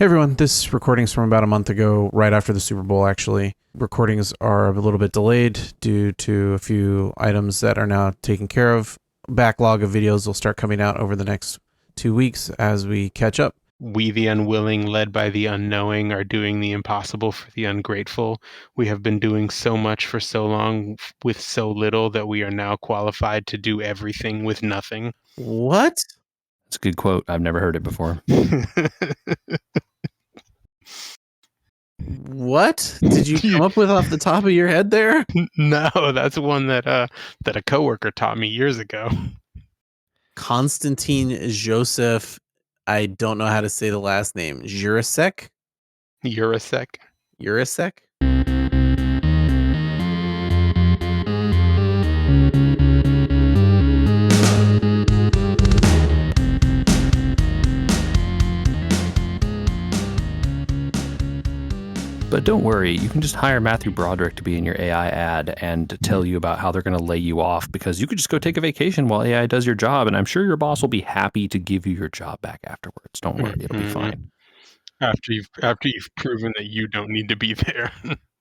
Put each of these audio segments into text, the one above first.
Hey everyone, this recording's from about a month ago, right after the Super Bowl, actually. Recordings are a little bit delayed due to a few items that are now taken care of. Backlog of videos will start coming out over the next 2 weeks as we catch up. We, the unwilling, led by the unknowing, are doing the impossible for the ungrateful. We have been doing so much for so long with so little that we are now qualified to do everything with nothing. What? It's a good quote. I've never heard it before. What did you come up with off the top of your head there? No, that's one that a coworker taught me years ago. Konstantin Joseph, I don't know how to say the last name. Jurasek? Eurosec. Jurasek? But don't worry, you can just hire Matthew Broderick to be in your AI ad and tell you about how they're going to lay you off, because you could just go take a vacation while AI does your job, and I'm sure your boss will be happy to give you your job back afterwards. Don't worry, it'll be fine. After you've proven that you don't need to be there.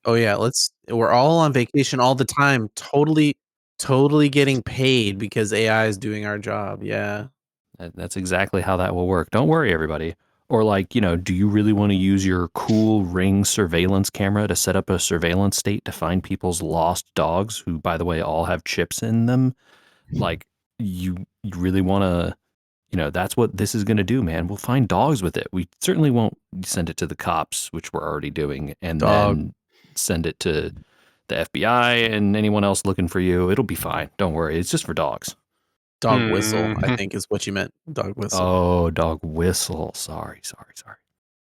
Oh yeah, we're all on vacation all the time, totally getting paid because AI is doing our job. Yeah. That's exactly how that will work. Don't worry, everybody. Or like, do you really want to use your cool Ring surveillance camera to set up a surveillance state to find people's lost dogs, who, by the way, all have chips in them? Like, you really want to, that's what this is going to do, man. We'll find dogs with it. We certainly won't send it to the cops, which we're already doing, and then send it to the FBI and anyone else looking for you. It'll be fine. Don't worry. It's just for dogs. Dog whistle, I think is what you meant. Dog whistle. Oh, dog whistle. Sorry.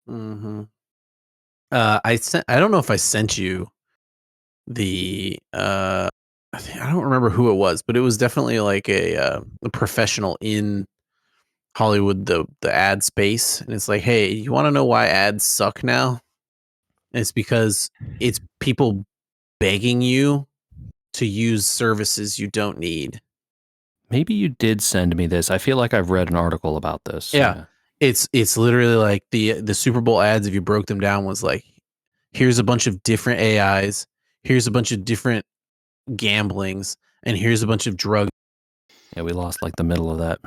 Mm-hmm. I don't know if I sent you the I don't remember who it was, but it was definitely like a professional in Hollywood, the ad space, and it's like, hey, you want to know why ads suck now? And it's because it's people begging you to use services you don't need. Maybe you did send me this. I feel like I've read an article about this. Yeah. It's literally like the Super Bowl ads, if you broke them down, was like, here's a bunch of different AIs, here's a bunch of different gamblings, and here's a bunch of drugs. Yeah, we lost like the middle of that.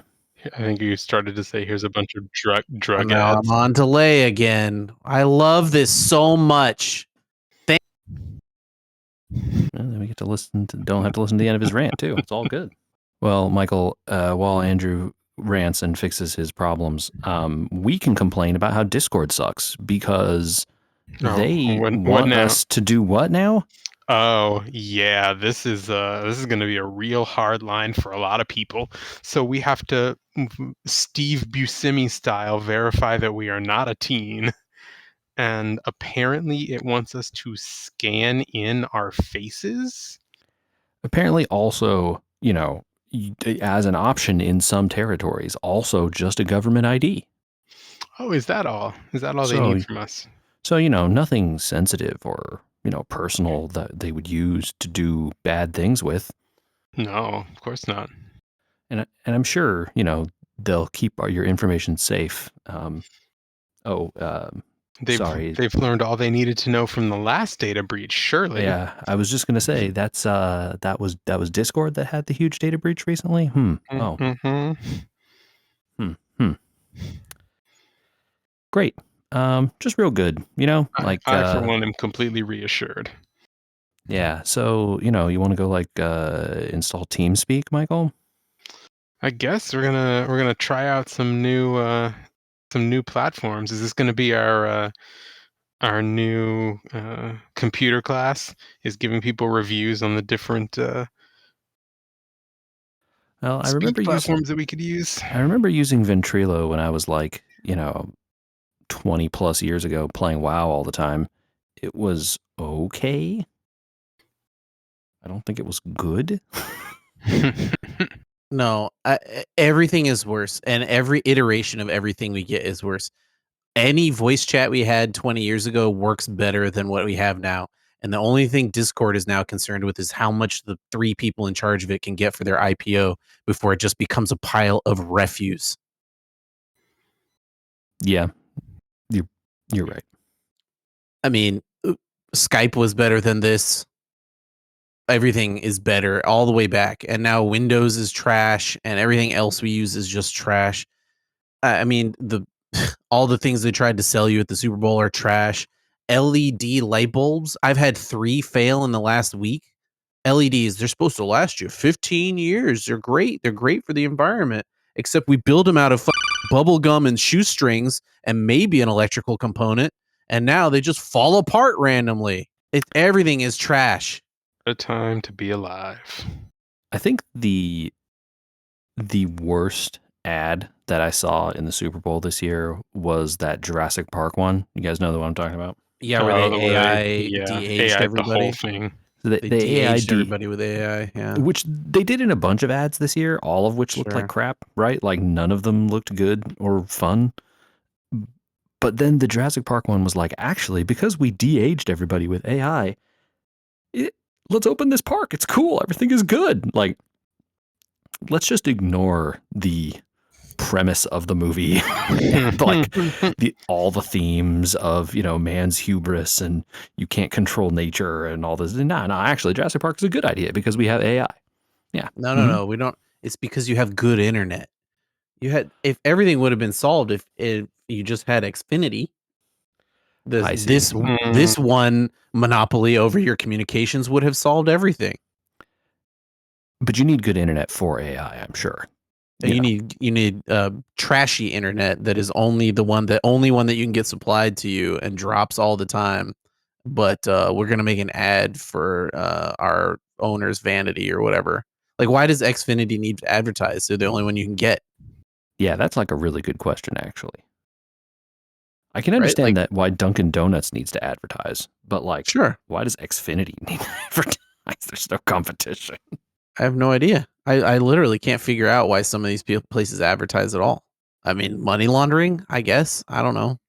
I think you started to say, here's a bunch of drug Now ads. I'm on delay again. I love this so much. Then we get to don't have to listen to the end of his rant too. It's all good. Well, Michael, while Andrew rants and fixes his problems, we can complain about how Discord sucks, because they want us to do what now? Oh yeah, this is going to be a real hard line for a lot of people. So we have to, Steve Buscemi style, verify that we are not a teen. And apparently it wants us to scan in our faces. Apparently also, as an option in some territories, also just a government ID. Oh, is that all? Is that all they need from us? So, nothing sensitive or, personal that they would use to do bad things with. No, of course not. And I'm sure, they'll keep your information safe. They've learned all they needed to know from the last data breach, surely. Yeah, I was just gonna say that was Discord that had the huge data breach recently. Great. Just real good, like I for one am completely reassured. Yeah, so you want to go like install TeamSpeak, Michael? I guess we're gonna try out some new platforms. Is this gonna be our new computer class? Is giving people reviews on the different well, I remember platforms that we could use. I remember using Ventrilo when I was like 20 plus years ago, playing WoW all the time. It was okay. I don't think it was good. No, everything is worse, and every iteration of everything we get is worse. Any voice chat we had 20 years ago works better than what we have now. And the only thing Discord is now concerned with is how much the 3 people in charge of it can get for their IPO before it just becomes a pile of refuse. Yeah, You're right. I mean, Skype was better than this. Everything is better all the way back. And now Windows is trash and everything else we use is just trash. I mean, all the things they tried to sell you at the Super Bowl are trash. LED light bulbs, I've had 3 fail in the last week. LEDs, they're supposed to last you 15 years. They're great. They're great for the environment, except we build them out of bubble gum and shoestrings and maybe an electrical component, and now they just fall apart randomly. Everything is trash. A time to be alive. I think the worst ad that I saw in the Super Bowl this year was that Jurassic Park one. You guys know the one I'm talking about? Yeah, where they AI yeah, de-aged AI, everybody. the whole thing. So They de-aged everybody with AI, yeah. Which they did in a bunch of ads this year, all of which looked Sure. like crap, right? Like none of them looked good or fun. But then the Jurassic Park one was like, actually, because we de-aged everybody with AI, let's open this park. It's cool. Everything is good. Like, let's just ignore the premise of the movie, like all the themes of man's hubris and you can't control nature and all this. No, actually, Jurassic Park is a good idea because we have AI. Yeah. No, we don't. It's because you have good internet. If everything would have been solved if you just had Xfinity. This one monopoly over your communications would have solved everything. But you need good internet for AI, I'm sure. You need trashy internet that is only one that you can get supplied to you and drops all the time. But we're gonna make an ad for our owner's vanity or whatever. Like, why does Xfinity need to advertise? They're the only one you can get. Yeah, that's like a really good question, actually. I can understand that why Dunkin' Donuts needs to advertise, but like, sure, why does Xfinity need to advertise? There's no competition. I have no idea. I literally can't figure out why some of these places advertise at all. I mean, money laundering, I guess. I don't know.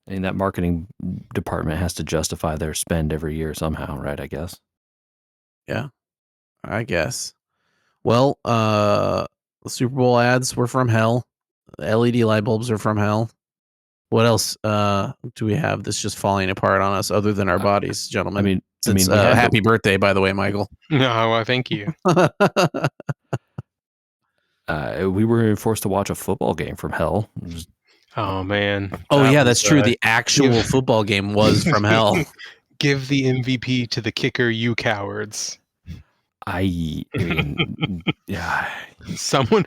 And that marketing department has to justify their spend every year somehow, right? I guess. Yeah, I guess. Well, the Super Bowl ads were from hell. The LED light bulbs are from hell. What else do we have that's just falling apart on us other than our bodies, gentlemen? Happy birthday, by the way, Michael. No, well, thank you. We were forced to watch a football game from hell. Oh, man. Oh, yeah, that's true. The actual football game was from hell. Give the MVP to the kicker, you cowards. I mean, yeah. Someone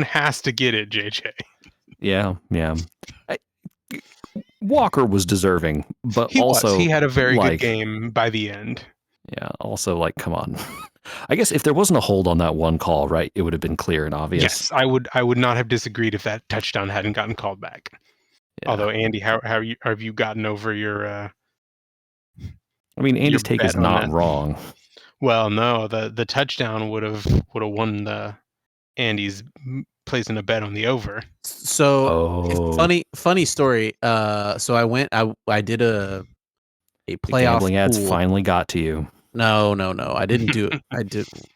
has to get it, JJ. Yeah. Walker was deserving, but he had a very good game by the end. Yeah. Also, like, come on. I guess if there wasn't a hold on that one call, right, it would have been clear and obvious. Yes, I would not have disagreed if that touchdown hadn't gotten called back. Yeah. Although, Andy, how have you gotten over your? I mean, Andy's take is not wrong. Well, no, the touchdown would have won Andy's placing a bet on the over. So funny story. So I did a playoff. The gambling ads finally got to you. No. I didn't do it.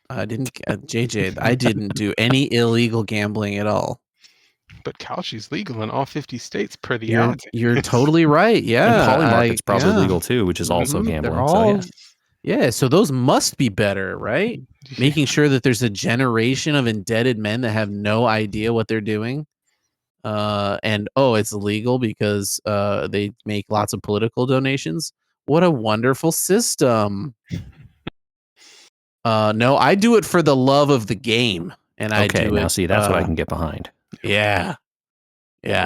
JJ, I didn't do any illegal gambling at all. But Kalshi's legal in all 50 states per the ads. You're totally right. Yeah. And Polymarket's probably legal too, which is also gambling. So those must be better, right? Making sure that there's a generation of indebted men that have no idea what they're doing. And it's illegal because they make lots of political donations. What a wonderful system. No, I do it for the love of the game. And I do now see, that's what I can get behind. Yeah,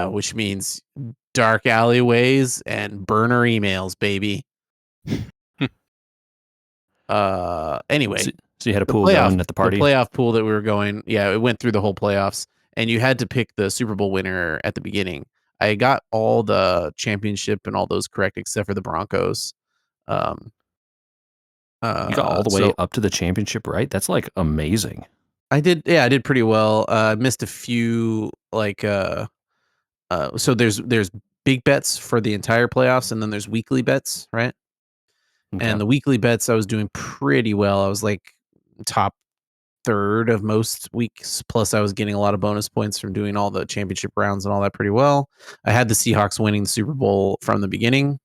which means dark alleyways and burner emails, baby. Anyway, so you had a pool going at the party? The playoff pool that we were going, it went through the whole playoffs, and you had to pick the Super Bowl winner at the beginning. I got all the championship and all those correct except for the Broncos. You got all the way up to the championship, right? That's like amazing. I did pretty well. I missed a few so there's big bets for the entire playoffs, and then there's weekly bets, right? Okay. And the weekly bets I was doing pretty well. I was like top third of most weeks. Plus, I was getting a lot of bonus points from doing all the championship rounds and all that pretty well. I had the Seahawks winning the Super Bowl from the beginning.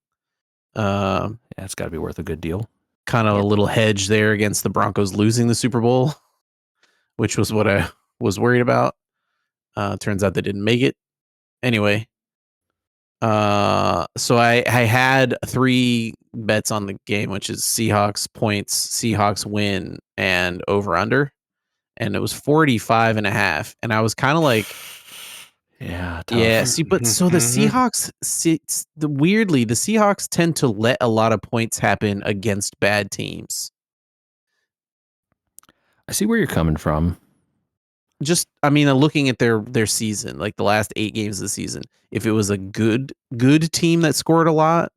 Yeah, it's got to be worth a good deal. Kind of a little hedge there against the Broncos losing the Super Bowl, which was what I was worried about. Turns out they didn't make it. Anyway, so I had 3 bets on the game, which is Seahawks points, Seahawks win, and over under. And it was 45.5. And I was kind of like, yeah, tough. yeah. See, but so the Seahawks, weirdly, the Seahawks tend to let a lot of points happen against bad teams. I see where you're coming from. Just, I mean, looking at their season, like the last 8 games of the season, if it was a good team that scored a lot,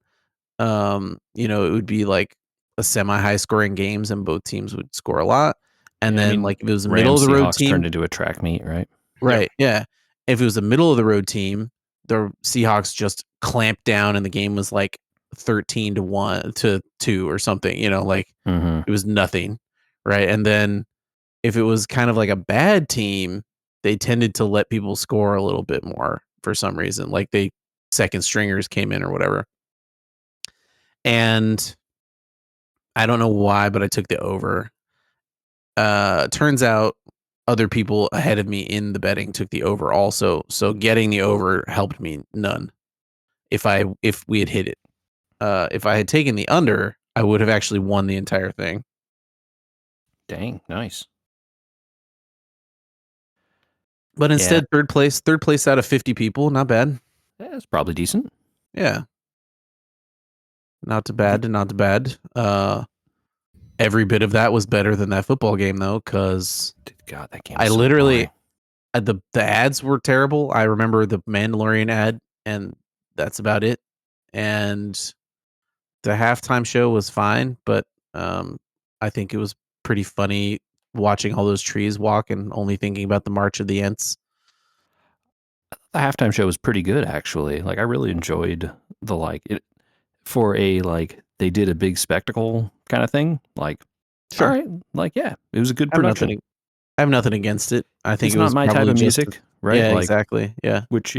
it would be like a semi-high scoring games, and both teams would score a lot. And then, like, if it was a middle of the road team, turned into a track meet, right? Right. Yeah. If it was a middle of the road team, the Seahawks just clamped down, and the game was like 13-1 to 2 or something. It was nothing, right? And then if it was kind of like a bad team, they tended to let people score a little bit more for some reason, like they second stringers came in or whatever. And I don't know why, but I took the over. Turns out other people ahead of me in the betting took the over also. So getting the over helped me none. If we had hit it, if I had taken the under, I would have actually won the entire thing. Dang, nice. But instead, third place out of 50 people, not bad. Yeah, it's probably decent. Yeah, not too bad. Every bit of that was better than that football game, though, because God, that game. I literally, the ads were terrible. I remember the Mandalorian ad, and that's about it. And the halftime show was fine, but I think it was pretty funny watching all those trees walk and only thinking about the March of the Ents. The halftime show was pretty good, actually. Like, I really enjoyed it for they did a big spectacle kind of thing. Like, sure. All right, yeah, it was a good production. I have nothing against it. I think it's not my type of music, right? Yeah, exactly. Yeah. Which,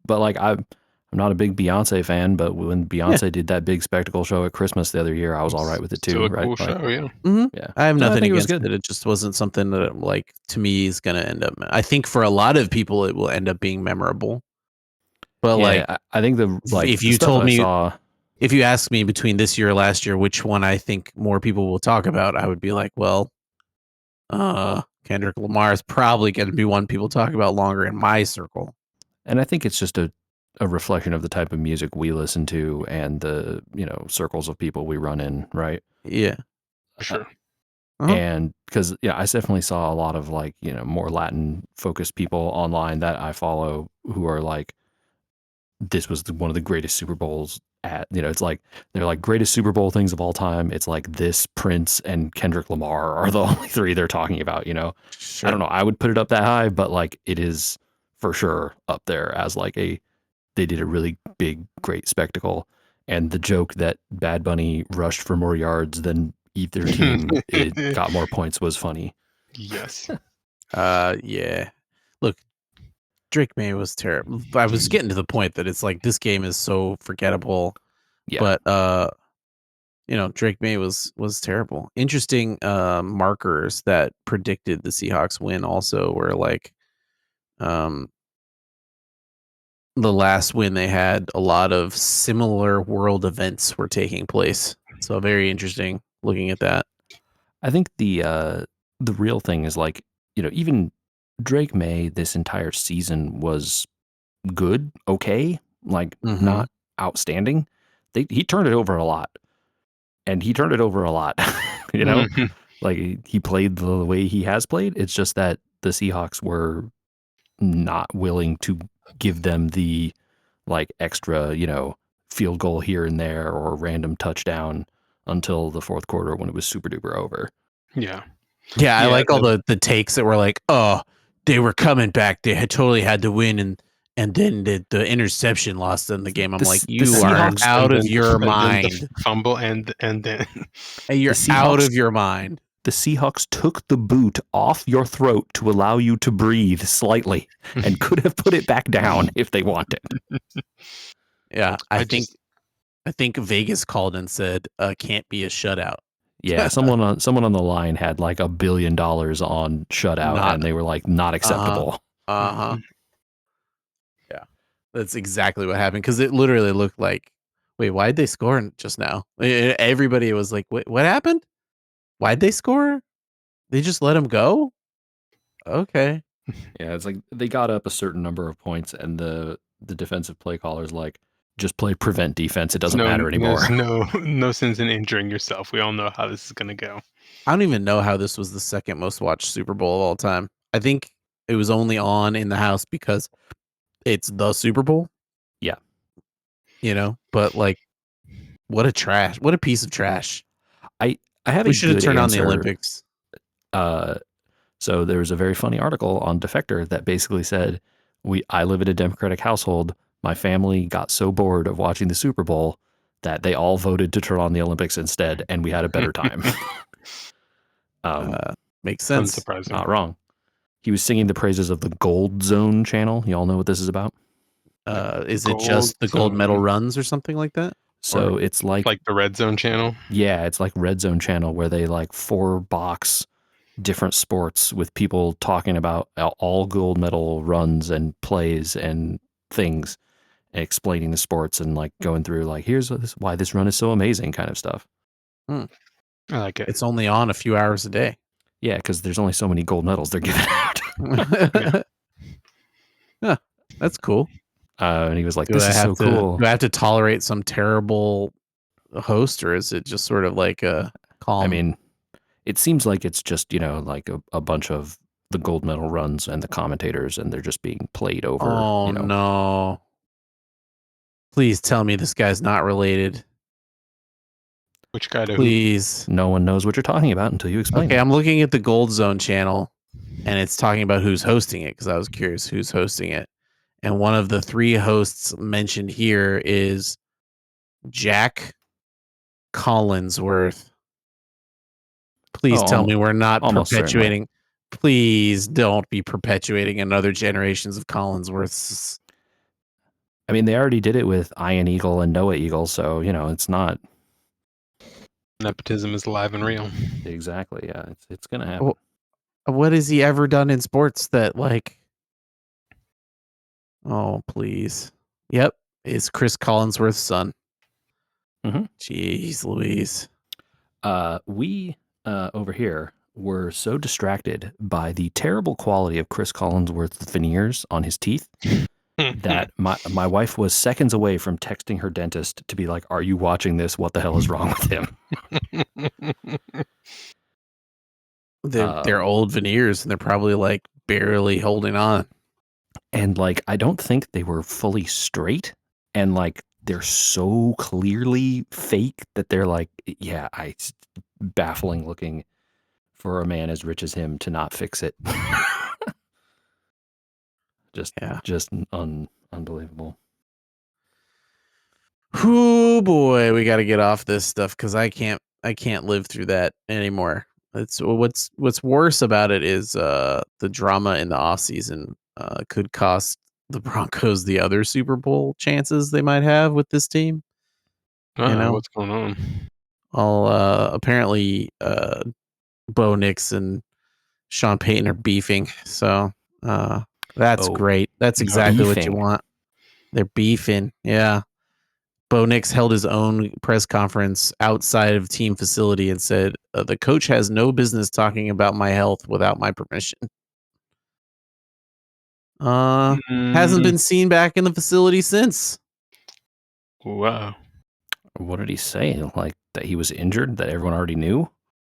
but I'm not a big Beyonce fan, but when Beyonce did that big spectacle show at Christmas the other year, I was all right with it too. Still a right? Cool show, yeah. Mm-hmm. Yeah. I have nothing against it. It just wasn't something that, to me, is going to end up. I think for a lot of people, it will end up being memorable. But I think if you told me, if you asked me between this year or last year, which one I think more people will talk about, I would be like, well, Kendrick Lamar is probably going to be one people talk about longer in my circle. And I think it's just a reflection of the type of music we listen to and the, circles of people we run in, right? Yeah. Sure. And because, I definitely saw a lot of more Latin focused people online that I follow who are like, this was one of the greatest Super Bowls it's like, they're like greatest Super Bowl things of all time. It's like this, Prince, and Kendrick Lamar are the only 3 they're talking about, Sure. I don't know. I would put it up that high, but it is for sure up there as they did a really big, great spectacle. And the joke that Bad Bunny rushed for more yards than either team it got more points was funny. Yes. Yeah. Look, Drake May was terrible. I was getting to the point that it's like this game is so forgettable. Yeah. But Drake May was terrible. Interesting markers that predicted the Seahawks win also were the last win they had, a lot of similar world events were taking place. So very interesting looking at that. I think the real thing is even Drake May this entire season was good, okay, not outstanding. He turned it over a lot. And he turned it over a lot, he played the way he has played. It's just that the Seahawks were not willing to give them the extra, field goal here and there or random touchdown until the fourth quarter when it was super duper over. Yeah. Yeah, I like all the takes that were like, oh, they were coming back. They had totally had to win, and then the interception lost them the game. I'm like, you are out of your mind. Fumble and then you're out of your mind. the Seahawks took the boot off your throat to allow you to breathe slightly and could have put it back down if they wanted. Yeah, I think Vegas called and said, can't be a shutout. Yeah, someone on the line had like $1 billion on shutout, and they were like, not acceptable. Yeah, that's exactly what happened, because it literally looked like, wait, why'd they score just now? Everybody was like, wait, what happened? Why'd they score? They just let him go? Okay. Yeah, it's like they got up a certain number of points, and the defensive play caller's like, just play prevent defense. It doesn't matter anymore. There's no sense in injuring yourself. We all know how this is going to go. I don't even know how this was the second most watched Super Bowl of all time. I think it was only on in the house because it's the Super Bowl. Yeah. But like, what a piece of trash. I had we should have turned on the Olympics. So there was a very funny article on Defector that basically said, I live in a Democratic household. My family got so bored of watching the Super Bowl that they all voted to turn on the Olympics instead, and we had a better time. Makes sense. Unsurprising. Not wrong. He was singing the praises of the Gold Zone channel. You all know what this is about? Is it just the gold medal runs or something like that? So it's like the Red Zone channel? Yeah, it's like Red Zone channel, where they like 4-box different sports with people talking about all gold medal runs and plays and things, and explaining the sports and like going through like, here's why this run is so amazing kind of stuff. I like it. It's only on a few hours a day. Yeah, because there's only so many gold medals they're giving out. Yeah, that's cool. And he was like, this is so cool. Do I have to tolerate some terrible host, or is it just sort of like a calm? I mean, it seems like it's just, like a bunch of the gold medal runs and the commentators, and they're just being played over. Oh, no. Please tell me this guy's not related. Which guy? Please. No one knows what you're talking about until you explain. Okay, I'm looking at the Gold Zone channel, and it's talking about who's hosting it, because I was curious who's hosting it. And one of the 3 hosts mentioned here is Jack Collinsworth. Please tell me we're not perpetuating. Certainly. Please don't be perpetuating another generations of Collinsworths. I mean, they already did it with Ian Eagle and Noah Eagle, so, it's not. Nepotism is alive and real. Exactly, yeah. It's going to happen. What has he ever done in sports that, like... Oh, please. Yep, it's Chris Collinsworth's son. Mm-hmm. Jeez Louise. We, over here, were so distracted by the terrible quality of Chris Collinsworth's veneers on his teeth that my wife was seconds away from texting her dentist to be like, are you watching this? What the hell is wrong with him? They're old veneers, and they're probably like barely holding on. And like, I don't think they were fully straight, and like, they're so clearly fake that they're like, yeah, it's baffling looking for a man as rich as him to not fix it. Just unbelievable. Oh boy, we got to get off this stuff, because I can't live through that anymore. It's what's worse about it is the drama in the off season could cost the Broncos the other Super Bowl chances they might have with this team. What's going on? Apparently Bo Nix and Sean Payton are beefing, so that's great. That's exactly what you want. They're beefing, yeah. Bo Nix held his own press conference outside of team facility and said, the coach has no business talking about my health without my permission. Hasn't been seen back in the facility since. Wow. What did he say? Like that he was injured, that everyone already knew?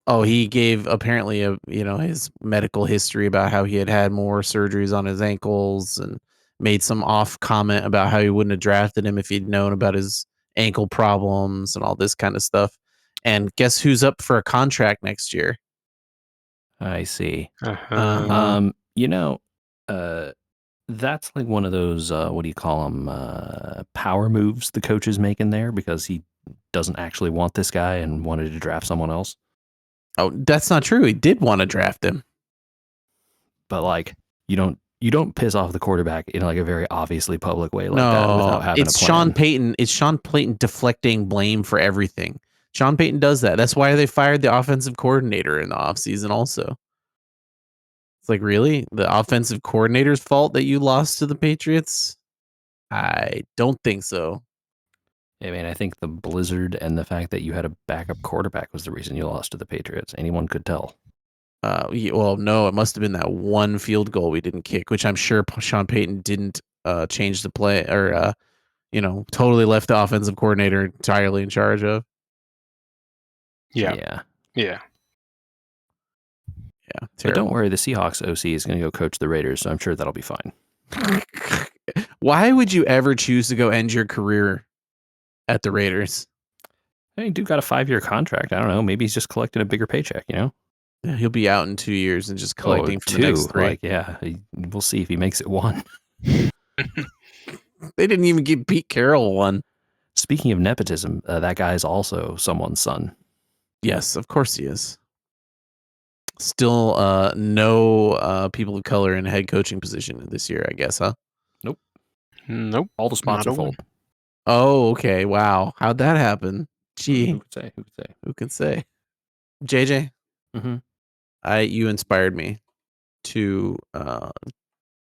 Oh, he gave apparently his medical history about how he had more surgeries on his ankles, and made some off comment about how he wouldn't have drafted him if he'd known about his ankle problems and all this kind of stuff. And guess who's up for a contract next year? I see. Uh-huh. That's like one of those, what do you call them, power moves the coach is making there, because he doesn't actually want this guy and wanted to draft someone else. Oh, that's not true. He did want to draft him. But like, you don't piss off the quarterback in like a very obviously public way like that without having a plan. Sean Payton. It's Sean Payton deflecting blame for everything. Sean Payton does that. That's why they fired the offensive coordinator in the offseason also. It's like, really? The offensive coordinator's fault that you lost to the Patriots? I don't think so. I mean, I think the blizzard and the fact that you had a backup quarterback was the reason you lost to the Patriots. Anyone could tell. Well, no, it must have been that one field goal we didn't kick, which I'm sure Sean Payton didn't change the play or, totally left the offensive coordinator entirely in charge of. Yeah. Yeah. But don't worry, the Seahawks OC is going to go coach the Raiders, so I'm sure that'll be fine. Why would you ever choose to go end your career at the Raiders? Hey, dude got a 5-year contract. I don't know. Maybe he's just collecting a bigger paycheck, you know? Yeah, he'll be out in 2 years and just collecting for the next 3. Like, yeah, we'll see if he makes it 1. They didn't even give Pete Carroll 1. Speaking of nepotism, that guy is also someone's son. Yes, of course he is. Still no people of color in head coaching position this year, I guess, huh? Nope. All the spots are full. Oh, okay. Wow. How'd that happen? Gee. Who could say? Who can say? JJ, you inspired me to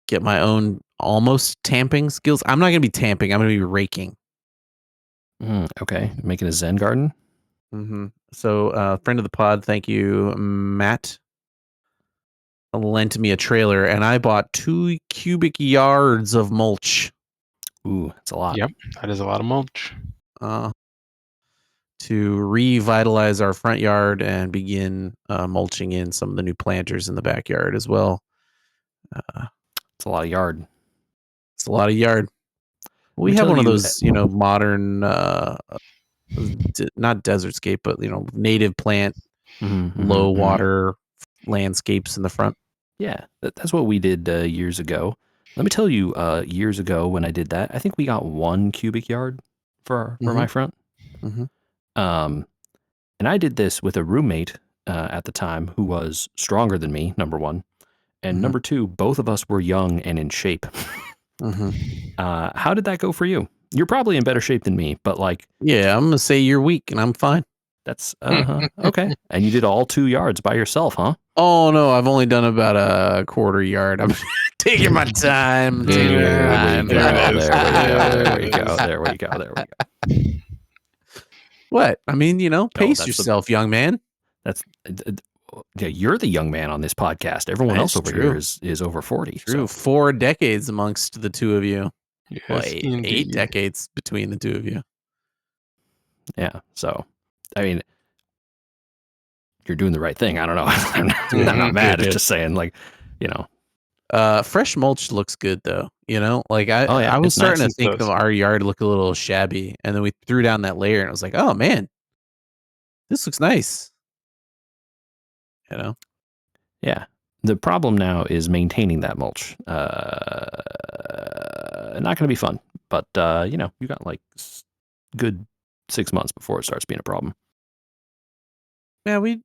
get my own almost tamping skills. I'm not going to be tamping. I'm going to be raking. Okay. Making a Zen garden? So, friend of the pod, thank you, Matt, lent me a trailer, and I bought 2 cubic yards of mulch. Ooh, that's a lot. Yep, that is a lot of mulch. To revitalize our front yard and begin mulching in some of the new planters in the backyard as well. It's a lot of yard. It's a lot of yard. We have one of those, modern, not desertscape, but native plant, low water landscapes in the front. Yeah, that's what we did years ago. Let me tell you, years ago when I did that, I think we got 1 cubic yard for my front. And I did this with a roommate at the time who was stronger than me, number 1. And number 2, both of us were young and in shape. How did that go for you? You're probably in better shape than me, but like... Yeah, I'm going to say you're weak and I'm fine. That's, okay. And you did all 2 yards by yourself, huh? Oh, no, I've only done about a quarter yard. I'm taking my time. There we go. What? I mean, pace yourself, young man. Yeah, you're the young man on this podcast. Everyone else over here is over 40. True. So. 4 decades amongst the 2 of you. Yes, well, 8 decades between the 2 of you. Yeah. So, I mean, you're doing the right thing. I don't know. I'm not mad. It's just saying, like, fresh mulch looks good though. I was starting to think of our yard look a little shabby, and then we threw down that layer, and I was like, oh man, this looks nice. Yeah. The problem now is maintaining that mulch. Not going to be fun, but you got like good 6 months before it starts being a problem. Yeah, we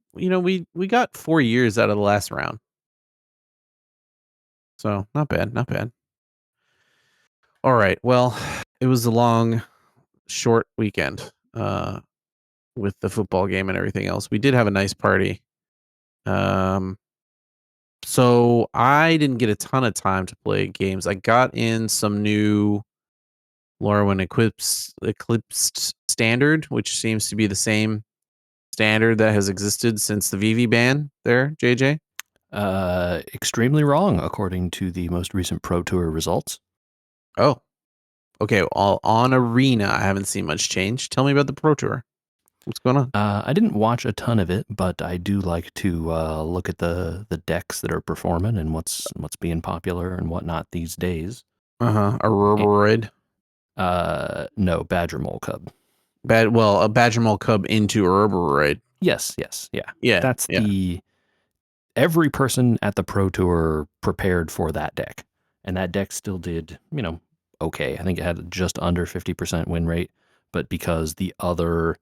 got 4 years out of the last round. So not bad. All right. Well, it was a long, short weekend with the football game and everything else. We did have a nice party. So I didn't get a ton of time to play games. I got in some new Lorwyn Eclipsed standard, which seems to be the same standard that has existed since the VV ban there, JJ. Extremely wrong, according to the most recent Pro Tour results. Oh, okay. On Arena, I haven't seen much change. Tell me about the Pro Tour. What's going on? I didn't watch a ton of it, but I do like to look at the decks that are performing and what's being popular and whatnot these days. Auroboroid? No, Badger Mole Cub. A Badger Mole Cub into Auroboroid. Yes, yeah. That's every person at the Pro Tour prepared for that deck, and that deck still did, okay. I think it had just under 50% win rate, but because the other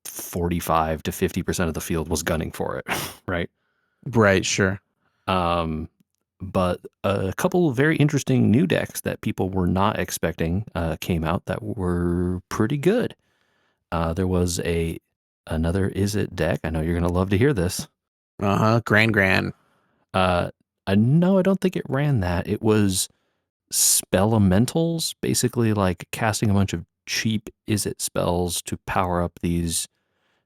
45 to 50% of the field was gunning for it, right? Right, sure. But a couple of very interesting new decks that people were not expecting came out that were pretty good. There was another Is It deck. I know you're going to love to hear this. Gran. No, I don't think it ran that. It was Spelementals, basically like casting a bunch of cheap Is It spells to power up these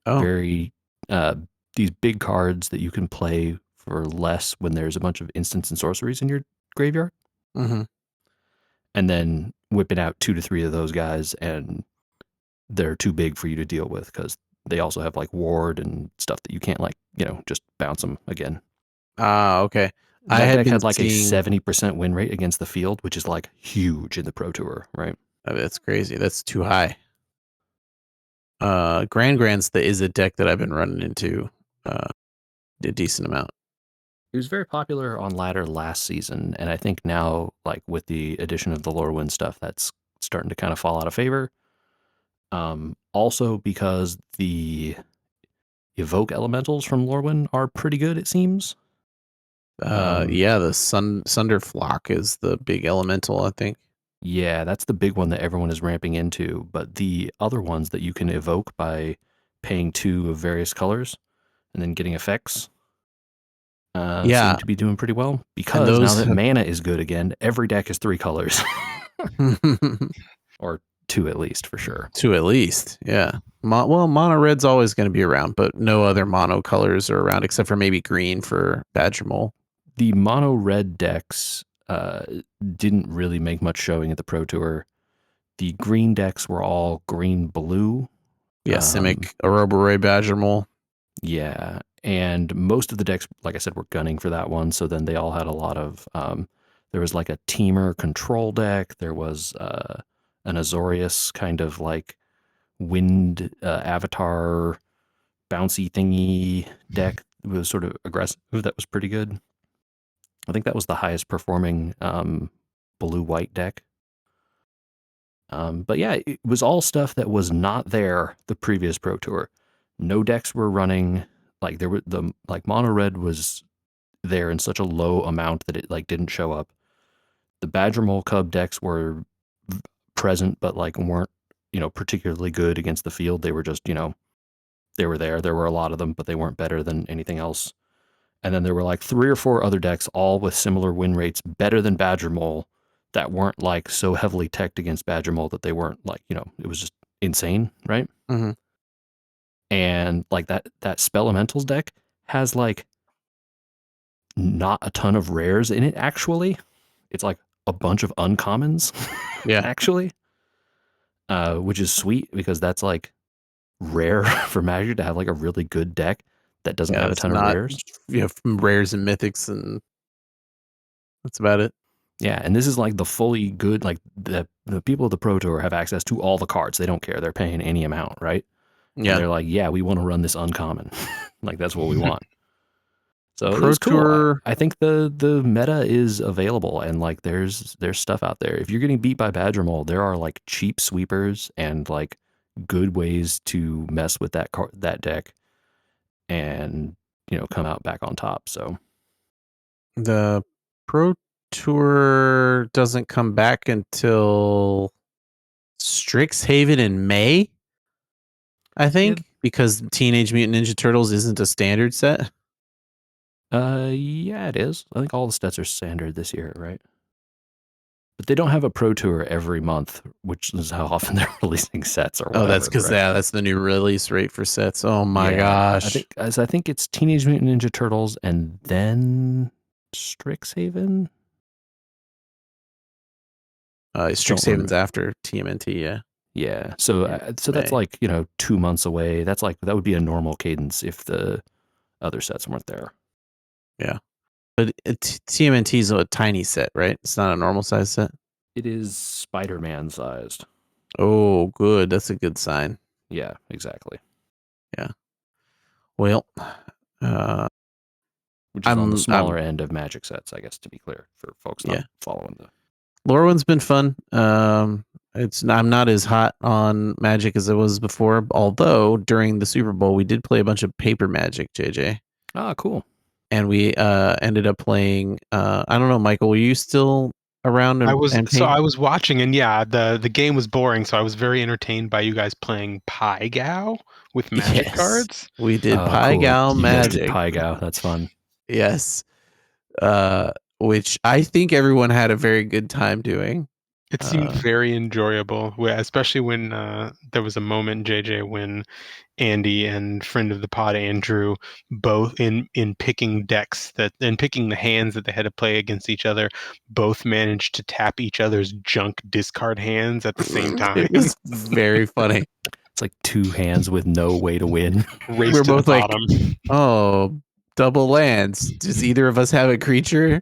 very these big cards that you can play for less when there's a bunch of instants and sorceries in your graveyard. Mm-hmm. And then whipping out 2 to 3 of those guys, and they're too big for you to deal with because they also have like ward and stuff that you can't just bounce them again. Okay. That deck had like a 70% win rate against the field, which is like huge in the Pro Tour, right? I mean, that's crazy. That's too high. Gran's the Is It deck that I've been running into a decent amount. It was very popular on ladder last season, and I think now, like with the addition of the Lorwyn stuff, that's starting to kind of fall out of favor. Also because the evoke elementals from Lorwyn are pretty good, it seems. Yeah, the Sunderflock is the big elemental, I think. Yeah, that's the big one that everyone is ramping into. But the other ones that you can evoke by paying 2 of various colors and then getting effects seem to be doing pretty well. Because now that mana is good again, every deck is 3 colors. Or 2 at least, for sure. 2 at least, yeah. Mono red's always going to be around, but no other mono colors are around except for maybe green for Badger Mole. The mono red decks didn't really make much showing at the Pro Tour. The green decks were all green-blue. Yeah, Simic, Ouroboros, Badger Mole. Yeah, and most of the decks, like I said, were gunning for that one. So then they all had a lot of. There was like a Teamer control deck. There was an Azorius kind of like wind avatar bouncy thingy deck. It was sort of aggressive. That was pretty good. I think that was the highest performing blue-white deck. But yeah, it was all stuff that was not there the previous Pro Tour. No decks were running, like there were mono red was there in such a low amount that it like didn't show up. The Badger Mole Cub decks were present, but like weren't, particularly good against the field. They were just, they were there. There were a lot of them, but they weren't better than anything else. And then there were like 3 or 4 other decks, all with similar win rates, better than Badger Mole, that weren't like so heavily teched against Badger Mole that they weren't like, it was just insane, right? Mm-hmm. And like that Spelementals deck has like not a ton of rares in it, actually. It's like a bunch of uncommons, yeah, actually, which is sweet because that's like rare for Magic to have like a really good deck that doesn't have a ton of rares. You have rares and mythics, and that's about it. Yeah, and this is like the fully good, like the people of the Pro Tour have access to all the cards. They don't care. They're paying any amount, right? Yeah. And they're like, yeah, we want to run this uncommon. Like, that's what we want. So Pro it's cool. Tour. I think the meta is available, and like there's stuff out there. If you're getting beat by Badger Mole, there are like cheap sweepers and like good ways to mess with that deck and, come out back on top. So the Pro Tour doesn't come back until Strixhaven in May, I think, because Teenage Mutant Ninja Turtles isn't a standard set. Yeah, it is. I think all the sets are standard this year, right? But they don't have a Pro Tour every month, which is how often they're releasing sets or whatever. Oh, that's because that's the new release rate for sets. Oh my gosh. I think it's Teenage Mutant Ninja Turtles and then Strixhaven. Strixhaven's after TMNT, yeah. Yeah. So that's like, 2 months away. That's like, that would be a normal cadence if the other sets weren't there. Yeah. But TMNT is a tiny set, right? It's not a normal size set. It is Spider-Man sized. Oh, good. That's a good sign. Yeah, exactly. Yeah. Well, which is on the smaller end of Magic sets, I guess, to be clear, for folks not following the. Lorwyn's been fun. I'm not as hot on Magic as I was before. Although during the Super Bowl, we did play a bunch of paper Magic, JJ. Ah, cool. And we ended up playing. I don't know, Michael. Were you still around I and was watching, and yeah, the game was boring, so I was very entertained by you guys playing Pai Gow with Magic Yes, cards. we did Oh, Pai cool. Gow You guys did Magic. Pai Gow. That's fun. Yes, which I think everyone had a very good time doing. It seemed very enjoyable, especially when there was a moment, JJ, when Andy and friend of the pod Andrew, both in picking decks and picking the hands that they had to play against each other, both managed to tap each other's junk discard hands at the same time. It was very funny. It's like two hands with no way to win. Race We're to both the like, bottom. oh, double lands. Does either of us have a creature?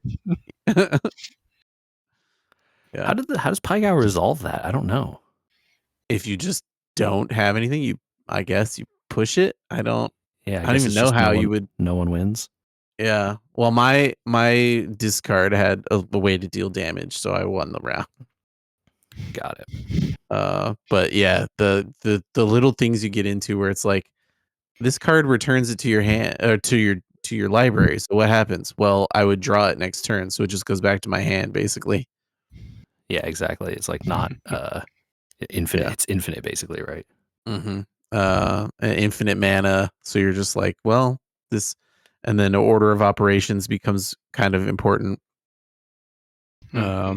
Yeah. How does Pai Gow resolve that? I don't know. If you just don't have anything, I guess you push it. I don't Yeah, even know how you would. No one wins. Yeah. Well, my discard had a way to deal damage, so I won the round. Got it. But yeah, the little things you get into where it's like, this card returns it to your hand or to your library. So what happens? Well, I would draw it next turn, so it just goes back to my hand, basically. Yeah, exactly. It's like not infinite. Yeah. It's infinite, basically, right? Mm-hmm. Infinite mana. So you're just like, well, this, and then the order of operations becomes kind of important. Yeah,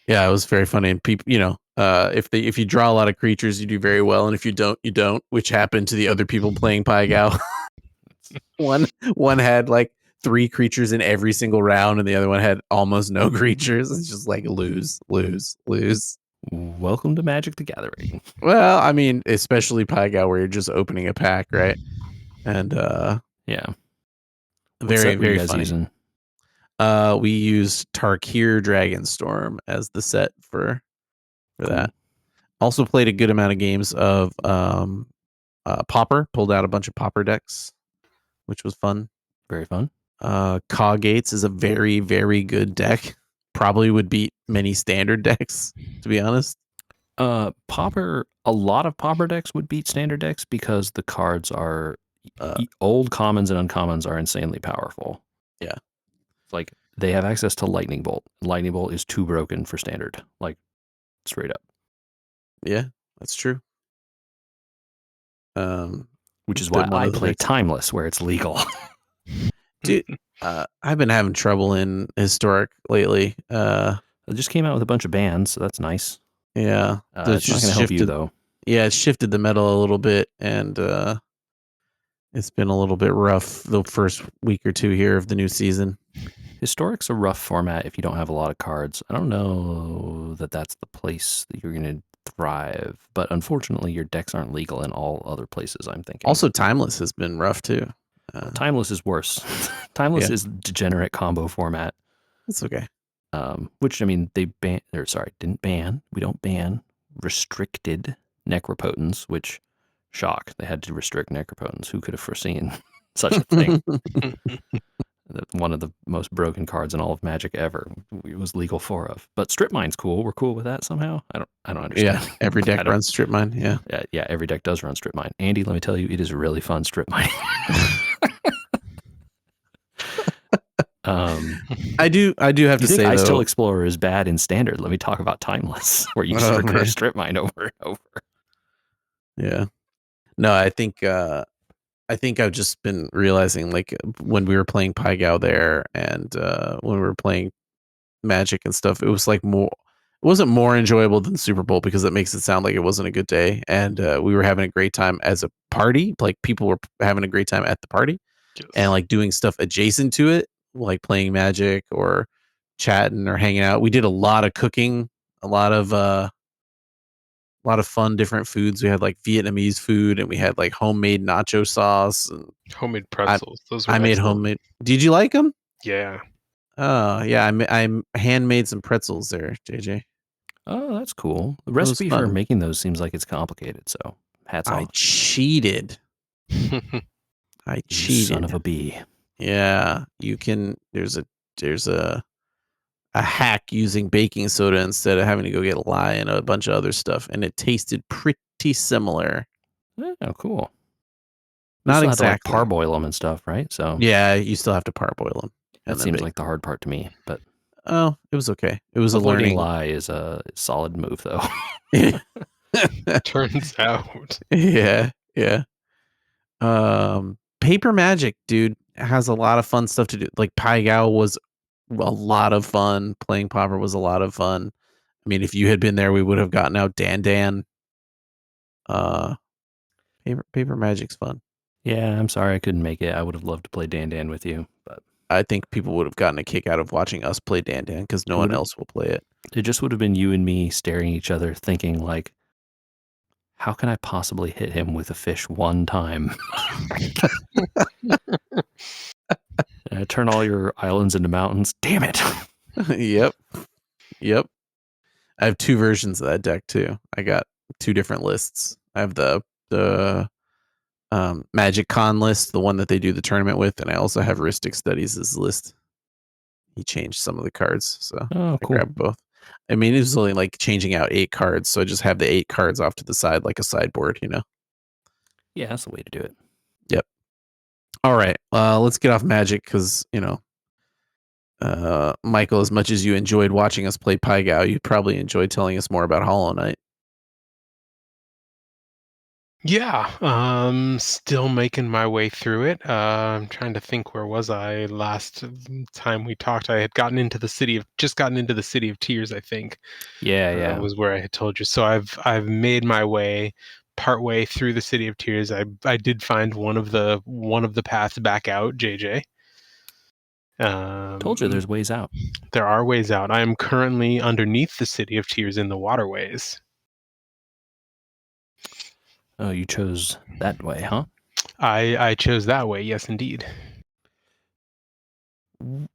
it was very funny. And people, if you draw a lot of creatures, you do very well, and if you don't, you don't. Which happened to the other people playing Pai Gow. one had like 3 creatures in every single round, and the other one had almost no creatures. It's just like lose, lose, lose. Welcome to Magic the Gathering. Well, I mean, especially Pai Gow, where you're just opening a pack, right? And yeah, very, very guys funny. Using? We used Tarkir Dragonstorm as the set for that. Also played a good amount of games of Pauper. Pulled out a bunch of Pauper decks, which was fun. Very fun. Caw Gates is a very, very good deck. Probably would beat many standard decks, to be honest. Pauper, a lot of Pauper decks would beat standard decks because the cards are old commons and uncommons are insanely powerful. Yeah. Like they have access to Lightning Bolt. Lightning Bolt is too broken for standard, like straight up. Yeah, that's true. Which is why I play Timeless, where it's legal. Dude, I've been having trouble in Historic lately. It just came out with a bunch of bans, so that's nice. Yeah, it's not going to help you though. Yeah, it shifted the metal a little bit, and it's been a little bit rough the first week or two here of the new season. Historic's a rough format if you don't have a lot of cards. I don't know that that's the place that you're going to thrive, but unfortunately your decks aren't legal in all other places, I'm thinking. Also, Timeless has been rough too. Timeless is worse. Timeless is degenerate combo format. It's okay. Which, I mean, didn't ban. We don't ban. Restricted Necropotence, which, shock, they had to restrict Necropotence. Who could have foreseen such a thing? One of the most broken cards in all of Magic ever. It was legal 4 of. But Strip Mine's cool. We're cool with that somehow. I don't understand. Yeah, every deck runs Strip Mine. Yeah. Yeah, every deck does run Strip Mine. Andy, let me tell you, it is really fun Strip Mine. I do have to say, Ice Still Explorer is bad in standard. Let me talk about Timeless, where you just recur Strip Mine over and over. Yeah. No, I think I've just been realizing, like, when we were playing Pai Gow there, and when we were playing Magic and stuff, it was like more. It wasn't more enjoyable than Super Bowl because it makes it sound like it wasn't a good day, and we were having a great time as a party. Like, people were having a great time at the party, and like doing stuff adjacent to it, like playing Magic or chatting or hanging out. We did a lot of cooking, a lot of fun different foods. We had like Vietnamese food, and we had like homemade nacho sauce and homemade pretzels. Those were I made homemade. Did you like them? Yeah. Oh yeah, I handmade some pretzels there, JJ. Oh, that's cool. The recipe for making those seems like it's complicated. So hats off. I cheated. I cheated. Son of a bee. Yeah, you can. There's a hack using baking soda instead of having to go get lye and a bunch of other stuff, and it tasted pretty similar. Oh, cool. You Not still exactly. have to like parboil them and stuff, right? So yeah, you still have to parboil them. That seems like the hard part to me, but oh, it was okay. It was avoiding a learning. lye is a solid move, though. Turns out. Yeah. Paper Magic, dude, has a lot of fun stuff to do. Like Pai Gow was a lot of fun. Playing Pauper was a lot of fun. I mean, if you had been there, we would have gotten out Dan. Paper Magic's fun. Yeah, I'm sorry I couldn't make it. I would have loved to play Dan with you, but I think people would have gotten a kick out of watching us play Dan because no one else will play it. It just would have been you and me staring at each other thinking like, how can I possibly hit him with a fish one time? Turn all your islands into mountains. Damn it. Yep. I have 2 versions of that deck too. I got 2 different lists. I have the Magic Con list, the one that they do the tournament with, and I also have Ristic Studies' list. He changed some of the cards, so cool. I grabbed both. I mean, it was only like changing out 8 cards, so I just have the 8 cards off to the side like a sideboard, you know? Yeah, that's the way to do it. Yep. All right, let's get off Magic because, Michael, as much as you enjoyed watching us play Pai Gow, you probably enjoyed telling us more about Hollow Knight. Yeah, still making my way through it. I'm trying to think, where was I last time we talked? I had gotten into the City of Tears, I think. Yeah. Was where I had told you. So I've made my way partway through the City of Tears. I did find one of the paths back out, JJ. Told you there's ways out. There are ways out. I am currently underneath the City of Tears in the waterways. Oh, you chose that way, huh? I chose that way, yes, indeed. I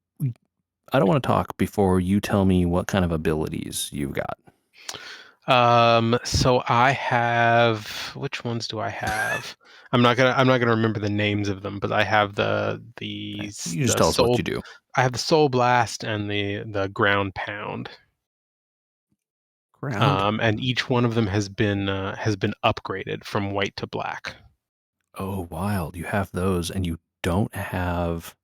don't want to talk before you tell me what kind of abilities you got. So I have, which ones do I have? I'm not gonna remember the names of them, but I have You just tell us what you do. I have the Soul Blast and the Ground Pound. And each one of them has been upgraded from white to black. Oh, wild! You have those, and you don't have